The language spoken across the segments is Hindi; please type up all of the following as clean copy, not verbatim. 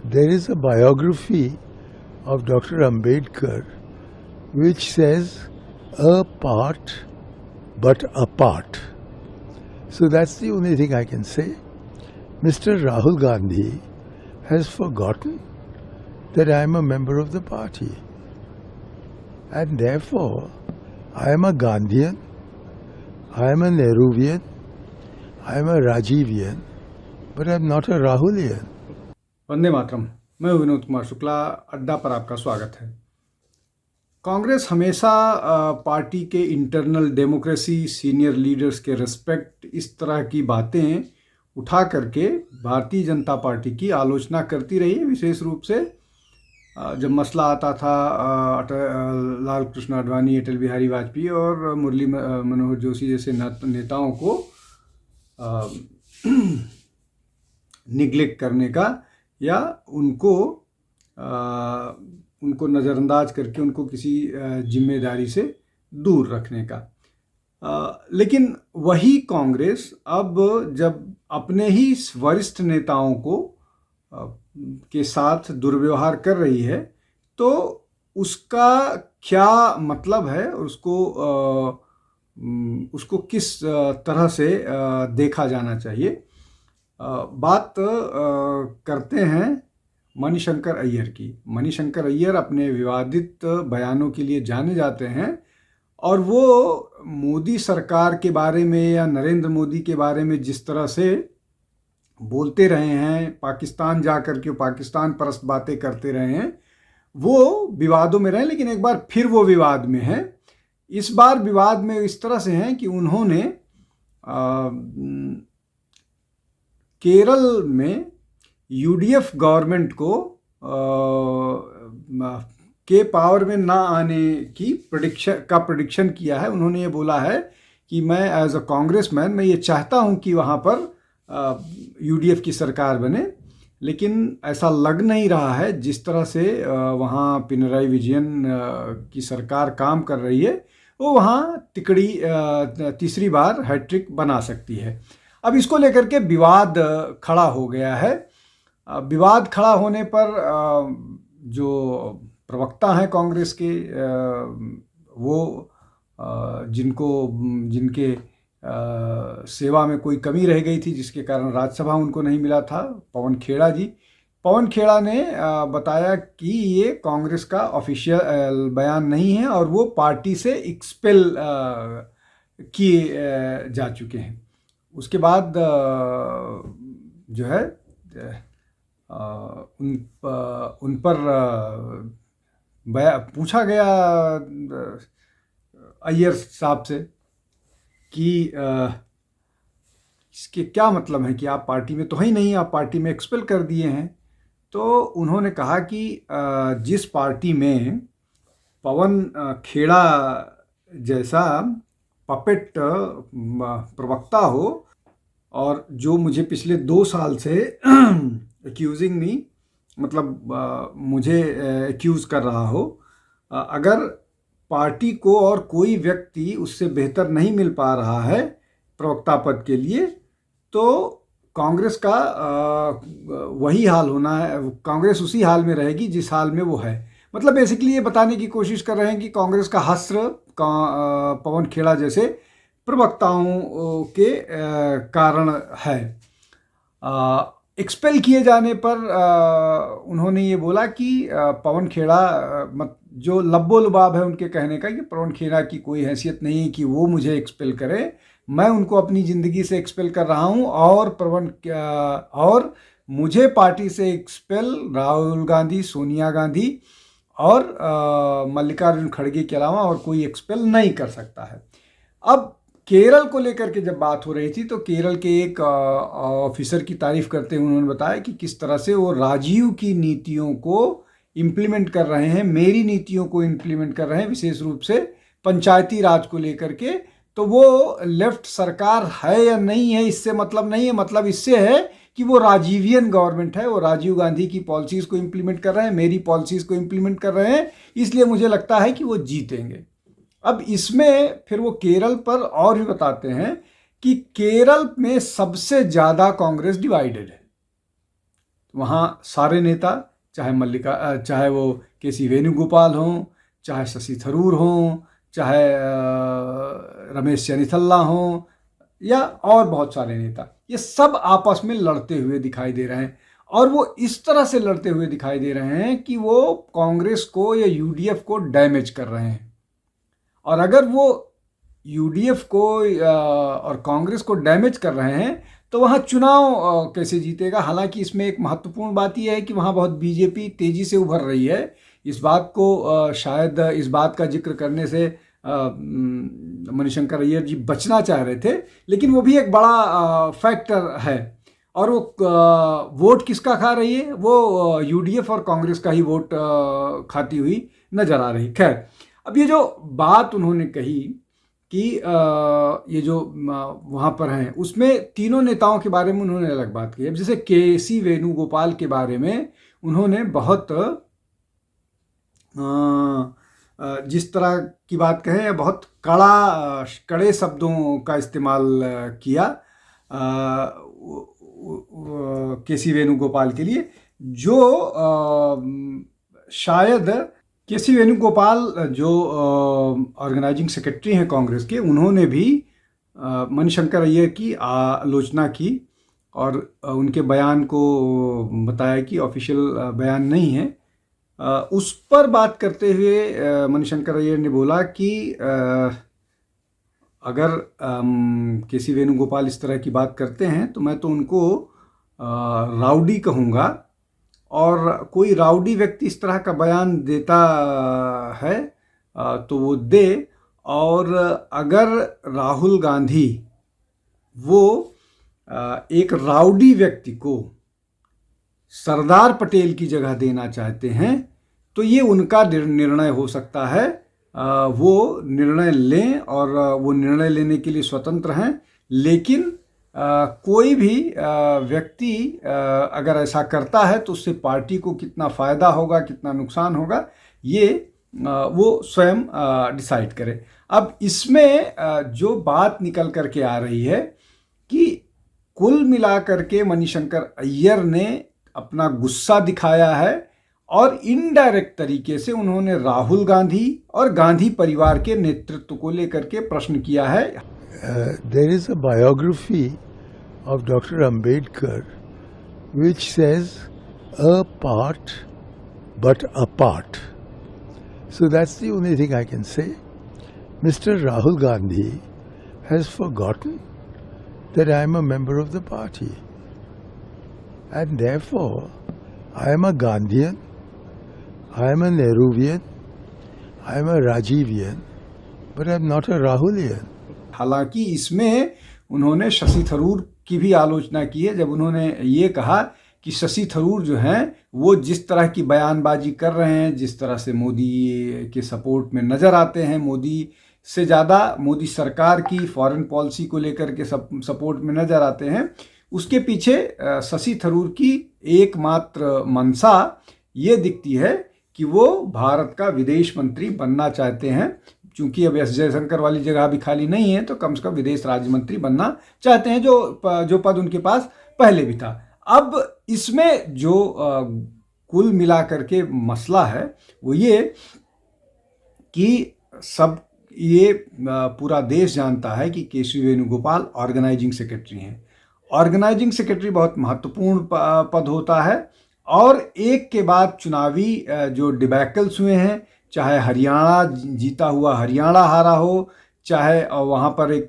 There is a biography of Dr. Ambedkar which says a part but apart. So that's the only thing I can say. Mr. Rahul Gandhi has forgotten that I am a member of the party. And therefore, I am a Gandhian, I am a Nehruvian, I am a Rajivian, but I am not a Rahulian. Vande Mataram. मैं विनोद कुमार शुक्ला, अड्डा पर आपका स्वागत है। कांग्रेस हमेशा पार्टी के इंटरनल डेमोक्रेसी, सीनियर लीडर्स के रिस्पेक्ट, इस तरह की बातें उठा करके भारतीय जनता पार्टी की आलोचना करती रही है। विशेष रूप से जब मसला आता था लाल कृष्ण आडवाणी, अटल बिहारी वाजपेयी और मुरली मनोहर जोशी जैसे नेताओं को निग्लेक्ट करने का या उनको नज़रअंदाज करके उनको किसी जिम्मेदारी से दूर रखने का। लेकिन वही कांग्रेस अब जब अपने ही वरिष्ठ नेताओं को के साथ दुर्व्यवहार कर रही है तो उसका क्या मतलब है, उसको किस तरह से देखा जाना चाहिए। बात करते हैं मणिशंकर अय्यर की। मणिशंकर अय्यर अपने विवादित बयानों के लिए जाने जाते हैं और वो मोदी सरकार के बारे में या नरेंद्र मोदी के बारे में जिस तरह से बोलते रहे हैं, पाकिस्तान जा कर के पाकिस्तान परस्त बातें करते रहे हैं, वो विवादों में रहे। लेकिन एक बार फिर वो विवाद में है। इस बार विवाद में इस तरह से हैं कि उन्होंने केरल में यूडीएफ गवर्नमेंट को के पावर में ना आने की प्रेडिक्शन किया है। उन्होंने ये बोला है कि मैं एज अ कांग्रेसमैन मैं ये चाहता हूं कि वहाँ पर यूडीएफ की सरकार बने, लेकिन ऐसा लग नहीं रहा है। जिस तरह से वहाँ पिनराई विजयन की सरकार काम कर रही है, वो वहाँ तीसरी बार हैट्रिक बना सकती है। अब इसको लेकर के विवाद खड़ा हो गया है। विवाद खड़ा होने पर जो प्रवक्ता हैं कांग्रेस के, वो जिनके सेवा में कोई कमी रह गई थी, जिसके कारण राज्यसभा उनको नहीं मिला था, पवन खेड़ा जी। पवन खेड़ा ने बताया कि ये कांग्रेस का ऑफिशियल बयान नहीं है और वो पार्टी से एक्सपेल किए जा चुके हैं। उसके बाद जो है उन पर पूछा गया अय्यर साहब से कि इसके क्या मतलब है कि आप पार्टी में तो है ही नहीं, आप पार्टी में एक्सपेल कर दिए हैं। तो उन्होंने कहा कि जिस पार्टी में पवन खेड़ा जैसा पपेट प्रवक्ता हो और जो मुझे पिछले 2 साल से एक्यूजिंग मी, मतलब मुझे एक्यूज कर रहा हो, अगर पार्टी को और कोई व्यक्ति उससे बेहतर नहीं मिल पा रहा है प्रवक्ता पद के लिए, तो कांग्रेस का वही हाल होना है। कांग्रेस उसी हाल में रहेगी जिस हाल में वो है। मतलब बेसिकली ये बताने की कोशिश कर रहे हैं कि कांग्रेस का हस्र पवन खेड़ा जैसे प्रवक्ताओं के कारण है। एक्सपेल किए जाने पर उन्होंने ये बोला कि पवन खेड़ा जो लब्बो लुबाब है उनके कहने का कि पवन खेड़ा की कोई हैसियत नहीं है कि वो मुझे एक्सपेल करे, मैं उनको अपनी ज़िंदगी से एक्सपेल कर रहा हूँ और मुझे पार्टी से एक्सपेल राहुल गांधी, सोनिया गांधी और मल्लिकार्जुन खड़गे के अलावा और कोई एक्सपेल नहीं कर सकता है। अब केरल को लेकर के जब बात हो रही थी तो केरल के एक ऑफिसर की तारीफ करते हुए उन्होंने बताया कि किस तरह से वो राजीव की नीतियों को इम्प्लीमेंट कर रहे हैं, मेरी नीतियों को इम्प्लीमेंट कर रहे हैं, विशेष रूप से पंचायती राज को लेकर के। तो वो लेफ्ट सरकार है या नहीं है इससे मतलब नहीं है, मतलब इससे है कि वो राजीवियन गवर्नमेंट है, वो राजीव गांधी की पॉलिसीज़ को इम्प्लीमेंट कर रहे हैं, मेरी पॉलिसीज़ को इम्प्लीमेंट कर रहे हैं, इसलिए मुझे लगता है कि वो जीतेंगे। अब इसमें फिर वो केरल पर और भी बताते हैं कि केरल में सबसे ज़्यादा कांग्रेस डिवाइडेड है। वहाँ सारे नेता, चाहे वो के.सी. वेणुगोपाल हों, चाहे शशि थरूर हों, चाहे रमेश चन्नीथल्ला हों, या और बहुत सारे नेता, ये सब आपस में लड़ते हुए दिखाई दे रहे हैं। और वो इस तरह से लड़ते हुए दिखाई दे रहे हैं कि वो कांग्रेस को या यूडीएफ को डैमेज कर रहे हैं। और अगर वो यूडीएफ को और कांग्रेस को डैमेज कर रहे हैं तो वहाँ चुनाव कैसे जीतेगा। हालांकि इसमें एक महत्वपूर्ण बात यह है कि वहाँ बहुत बीजेपी तेजी से उभर रही है। इस बात को शायद इस बात का जिक्र करने से मणिशंकर अय्यर जी बचना चाह रहे थे, लेकिन वो भी एक बड़ा फैक्टर है। और वो वोट किसका खा रही है, वो यूडीएफ और कांग्रेस का ही वोट खाती हुई नजर आ रही। खैर, अब ये जो बात उन्होंने कही कि ये जो वहाँ पर हैं, उसमें तीनों नेताओं के बारे में उन्होंने अलग बात की। अब जैसे के.सी. वेणुगोपाल के बारे में उन्होंने बहुत जिस तरह की बात कहें, बहुत कड़े शब्दों का इस्तेमाल किया के.सी. वेणुगोपाल के लिए, जो शायद के.सी. वेणुगोपाल जो ऑर्गेनाइजिंग सेक्रेटरी हैं कांग्रेस के, उन्होंने भी मणिशंकर अय्यर की आलोचना की और उनके बयान को बताया कि ऑफिशियल बयान नहीं है। उस पर बात करते हुए मणिशंकर अय्यर ने बोला कि अगर के.सी. वेणुगोपाल इस तरह की बात करते हैं तो मैं तो उनको राउडी कहूँगा, और कोई राउडी व्यक्ति इस तरह का बयान देता है तो वो दे। और अगर राहुल गांधी वो एक राउडी व्यक्ति को सरदार पटेल की जगह देना चाहते हैं तो ये उनका निर्णय हो सकता है, वो निर्णय लें और वो निर्णय लेने के लिए स्वतंत्र हैं। लेकिन कोई भी व्यक्ति अगर ऐसा करता है तो उससे पार्टी को कितना फ़ायदा होगा, कितना नुकसान होगा, ये वो स्वयं डिसाइड करे। अब इसमें जो बात निकल करके आ रही है कि कुल मिलाकर के मणिशंकर अय्यर ने अपना गुस्सा दिखाया है और इनडायरेक्ट तरीके से उन्होंने राहुल गांधी और गांधी परिवार के नेतृत्व को लेकर के प्रश्न किया है। There is a biography of Dr. Ambedkar which says a part but apart. So that's the only thing I can say. Mr. Rahul Gandhi has forgotten that I am a member of the party, and therefore I am a Gandhian, I am a Nehruvian, I am a Rajivian, but I am not a Rahulian. हालांकि इसमें उन्होंने शशि थरूर की भी आलोचना की है, जब उन्होंने ये कहा कि शशि थरूर जो हैं वो जिस तरह की बयानबाजी कर रहे हैं, जिस तरह से मोदी के सपोर्ट में नज़र आते हैं, मोदी से ज़्यादा मोदी सरकार की फॉरेन पॉलिसी को लेकर के सपोर्ट में नज़र आते हैं, उसके पीछे शशि थरूर की एकमात्र मंशा ये दिखती है कि वो भारत का विदेश मंत्री बनना चाहते हैं। चूंकि अब एस जयशंकर वाली जगह भी खाली नहीं है तो कम से कम विदेश राज्य मंत्री बनना चाहते हैं, जो पद उनके पास पहले भी था। अब इसमें जो कुल मिलाकर के मसला है वो ये कि सब ये पूरा देश जानता है कि के.सी. वेणुगोपाल ऑर्गेनाइजिंग सेक्रेटरी हैं। ऑर्गेनाइजिंग सेक्रेटरी बहुत महत्वपूर्ण पद होता है और एक के बाद चुनावी जो डिबैकल्स हुए हैं, चाहे हरियाणा जीता हुआ हरियाणा हारा हो, चाहे वहाँ पर एक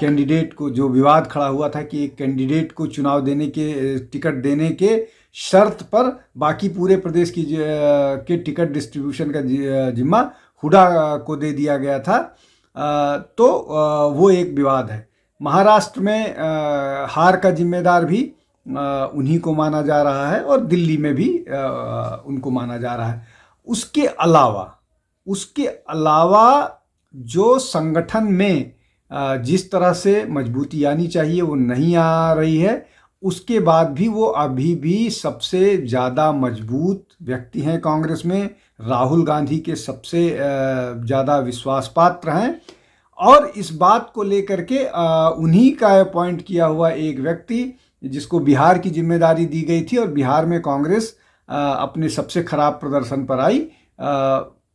कैंडिडेट को जो विवाद खड़ा हुआ था कि एक कैंडिडेट को चुनाव देने के टिकट देने के शर्त पर बाकी पूरे प्रदेश की के टिकट डिस्ट्रीब्यूशन का जिम्मा हुडा को दे दिया गया था, तो वो एक विवाद है। महाराष्ट्र में हार का जिम्मेदार भी उन्हीं को माना जा रहा है और दिल्ली में भी उनको माना जा रहा है। उसके अलावा जो संगठन में जिस तरह से मजबूती आनी चाहिए वो नहीं आ रही है, उसके बाद भी वो अभी भी सबसे ज़्यादा मजबूत व्यक्ति हैं कांग्रेस में, राहुल गांधी के सबसे ज़्यादा विश्वास पात्र हैं। और इस बात को लेकर के उन्हीं का अपॉइंट किया हुआ एक व्यक्ति जिसको बिहार की जिम्मेदारी दी गई थी, और बिहार में कांग्रेस अपने सबसे खराब प्रदर्शन पर आई।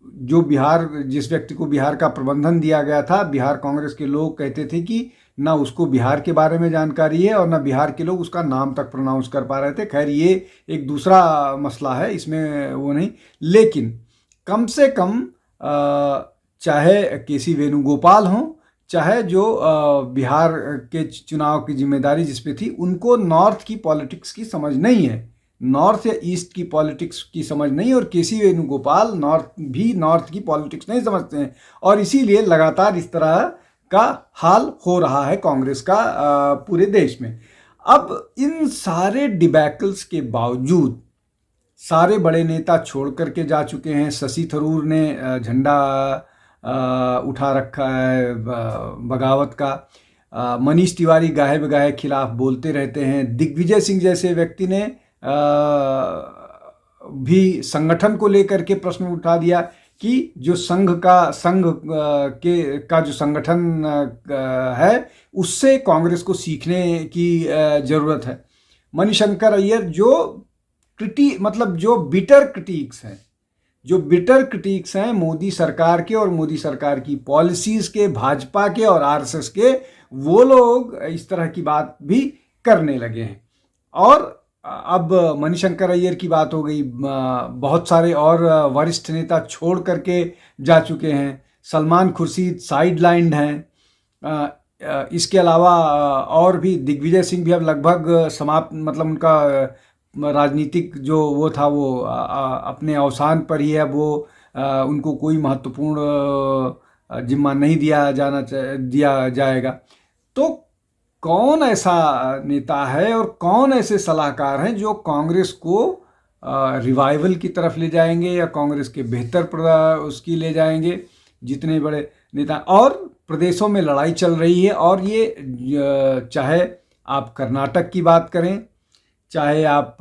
जिस व्यक्ति को बिहार का प्रबंधन दिया गया था, बिहार कांग्रेस के लोग कहते थे कि ना उसको बिहार के बारे में जानकारी है और ना बिहार के लोग उसका नाम तक प्रोनाउंस कर पा रहे थे। खैर, ये एक दूसरा मसला है, इसमें वो नहीं। लेकिन कम से कम चाहे केसी वेणुगोपाल हों, चाहे जो बिहार के चुनाव की जिम्मेदारी जिस पे थी, उनको नॉर्थ की पॉलिटिक्स की समझ नहीं है, नॉर्थ या ईस्ट की पॉलिटिक्स की समझ नहीं। और केसी वेणुगोपाल नॉर्थ की पॉलिटिक्स नहीं समझते हैं, और इसीलिए लगातार इस तरह का हाल हो रहा है कांग्रेस का पूरे देश में। अब इन सारे डिबैकल्स के बावजूद सारे बड़े नेता छोड़ करके जा चुके हैं। शशि थरूर ने झंडा उठा रखा है बगावत का। मनीष तिवारी गाहे बगाहे खिलाफ बोलते रहते हैं। दिग्विजय सिंह जैसे व्यक्ति ने भी संगठन को लेकर के प्रश्न उठा दिया कि जो संघ का जो संगठन है, उससे कांग्रेस को सीखने की जरूरत है। मणिशंकर अय्यर जो बिटर क्रिटिक्स हैं मोदी सरकार के और मोदी सरकार की पॉलिसीज के, भाजपा के और आरएसएस के, वो लोग इस तरह की बात भी करने लगे हैं। और अब मणिशंकर अय्यर की बात हो गई, बहुत सारे और वरिष्ठ नेता छोड़ करके जा चुके हैं। सलमान खुर्शीद साइडलाइंड हैं। इसके अलावा और भी दिग्विजय सिंह भी अब लगभग समाप्त, मतलब उनका राजनीतिक जो वो था वो अपने अवसान पर ही है। वो उनको कोई महत्वपूर्ण जिम्मा नहीं दिया जाएगा। तो कौन ऐसा नेता है और कौन ऐसे सलाहकार हैं जो कांग्रेस को रिवाइवल की तरफ ले जाएंगे या कांग्रेस के बेहतर उसकी ले जाएंगे? जितने बड़े नेता, और प्रदेशों में लड़ाई चल रही है, और ये चाहे आप कर्नाटक की बात करें, चाहे आप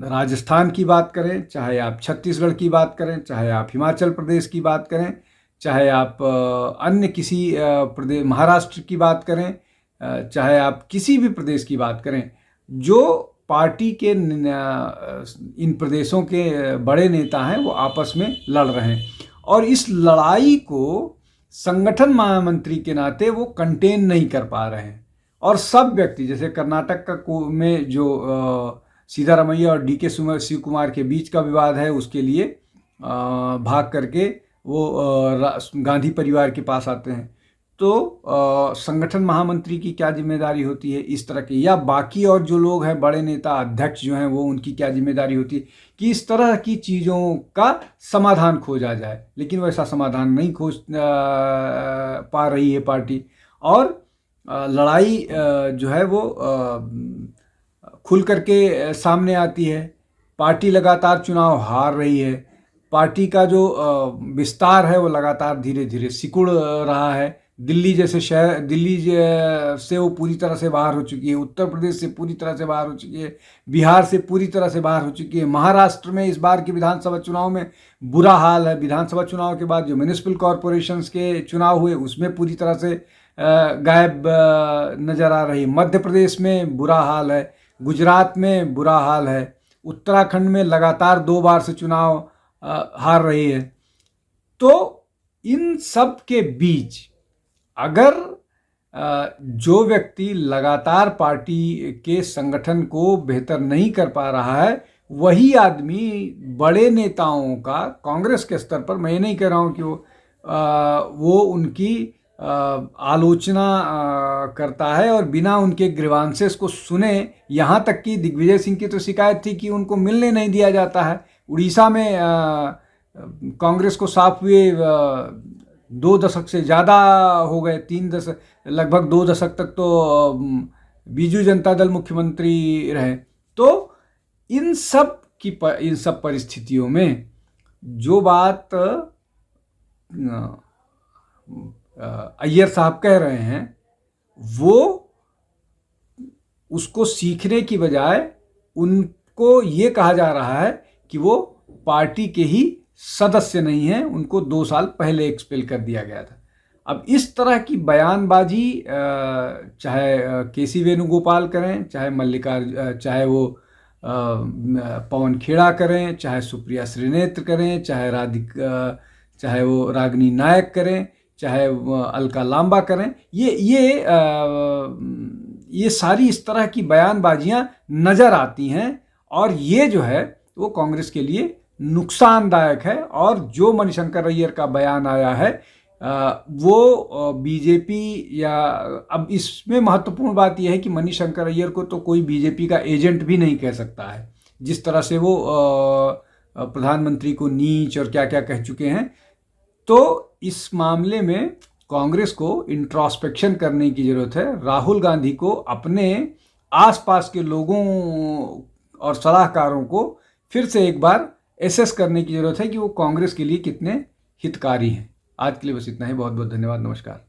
राजस्थान की बात करें, चाहे आप छत्तीसगढ़ की बात करें, चाहे आप हिमाचल प्रदेश की बात करें, चाहे आप अन्य किसी प्रदेश, महाराष्ट्र की बात करें, चाहे आप किसी भी प्रदेश की बात करें, जो पार्टी के इन प्रदेशों के बड़े नेता हैं वो आपस में लड़ रहे हैं। और इस लड़ाई को संगठन महामंत्री के नाते वो कंटेन नहीं कर पा रहे हैं। और सब व्यक्ति, जैसे कर्नाटक में जो सिद्धारमैया और DK शिव कुमार के बीच का विवाद है, उसके लिए भाग करके वो गांधी परिवार के पास आते हैं। तो संगठन महामंत्री की क्या जिम्मेदारी होती है इस तरह की, या बाकी और जो लोग हैं बड़े नेता अध्यक्ष जो हैं वो, उनकी क्या जिम्मेदारी होती है कि इस तरह की चीज़ों का समाधान खोजा जाए। लेकिन वैसा समाधान नहीं खोज पा रही है पार्टी, और लड़ाई जो है वो खुल करके सामने आती है। पार्टी लगातार चुनाव हार रही है। पार्टी का जो विस्तार है वो लगातार धीरे धीरे सिकुड़ रहा है। दिल्ली से वो पूरी तरह से बाहर हो चुकी है, उत्तर प्रदेश से पूरी तरह से बाहर हो चुकी है, बिहार से पूरी तरह से बाहर हो चुकी है। महाराष्ट्र में इस बार के विधानसभा चुनाव में बुरा हाल है। विधानसभा चुनाव के बाद जो म्यूनिसिपल कॉरपोरेशंस के चुनाव हुए उसमें पूरी तरह से गायब नज़र आ रही। मध्य प्रदेश में बुरा हाल है, गुजरात में बुरा हाल है, उत्तराखंड में लगातार 2 बार से चुनाव हार रही है। तो इन सब के बीच अगर जो व्यक्ति लगातार पार्टी के संगठन को बेहतर नहीं कर पा रहा है, वही आदमी बड़े नेताओं का कांग्रेस के स्तर पर, मैं नहीं कह रहा हूँ कि वो उनकी आलोचना करता है और बिना उनके ग्रीवांसेस को सुने। यहाँ तक कि दिग्विजय सिंह की तो शिकायत थी कि उनको मिलने नहीं दिया जाता है। उड़ीसा में कांग्रेस को साफ हुए 2 दशक से ज़्यादा हो गए, 3 दशक, लगभग 2 दशक तक तो बीजू जनता दल मुख्यमंत्री रहे। तो इन सब परिस्थितियों में जो बात अय्यर साहब कह रहे हैं, वो उसको सीखने की बजाय उनको ये कहा जा रहा है कि वो पार्टी के ही सदस्य नहीं हैं, उनको 2 साल पहले एक्सपेल कर दिया गया था। अब इस तरह की बयानबाजी चाहे केसी वेणुगोपाल करें, चाहे वो पवन खेड़ा करें, चाहे सुप्रिया श्रीनेत्र करें, चाहे वो रागिनी नायक करें, चाहे अलका लांबा करें, ये सारी इस तरह की बयानबाजियां नजर आती हैं और ये जो है वो कांग्रेस के लिए नुकसानदायक है। और जो मणिशंकर अय्यर का बयान आया है वो बीजेपी, या अब इसमें महत्वपूर्ण बात यह है कि मणिशंकर अय्यर को तो कोई बीजेपी का एजेंट भी नहीं कह सकता है, जिस तरह से वो प्रधानमंत्री को नीच और क्या क्या कह चुके हैं। तो इस मामले में कांग्रेस को इंट्रोस्पेक्शन करने की जरूरत है। राहुल गांधी को अपने आसपास के लोगों और सलाहकारों को फिर से एक बार एसेस करने की जरूरत है कि वो कांग्रेस के लिए कितने हितकारी हैं। आज के लिए बस इतना ही। बहुत बहुत धन्यवाद। नमस्कार।